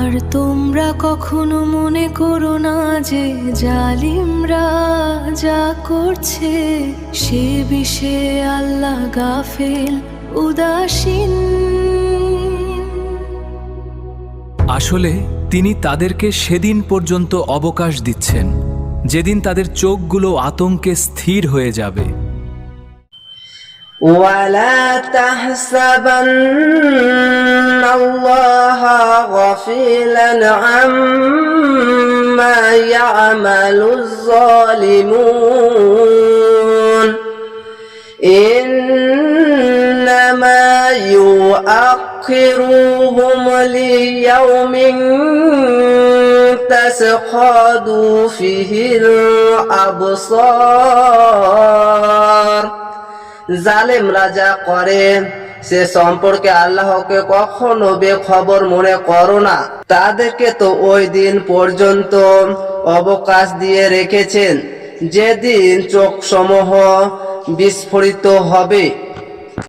আর তোমরা কখনো মনে করো না যে জালিমরা যা করছে সে বিষয়ে আল্লাহ গাফেল উদাসীন। আসলে তিনি তাদেরকে সেদিন পর্যন্ত অবকাশ দিচ্ছেন যেদিন তাদের চোখগুলো আতঙ্কে স্থির হয়ে যাবে। ولا تحسبن الله غافلا عما يعمل الظالمون إنما يؤخرهم ليوم تشخص فيه الأبصار। জালেম রাজা করে সে সম্পর্কে আল্লাহকে কখনো বেখবর মনে করো না। তাদেরকে তো ওই দিন পর্যন্ত অবকাশ দিয়ে রেখেছেন যেদিন চোখসমূহ বিস্ফোরিত হবে।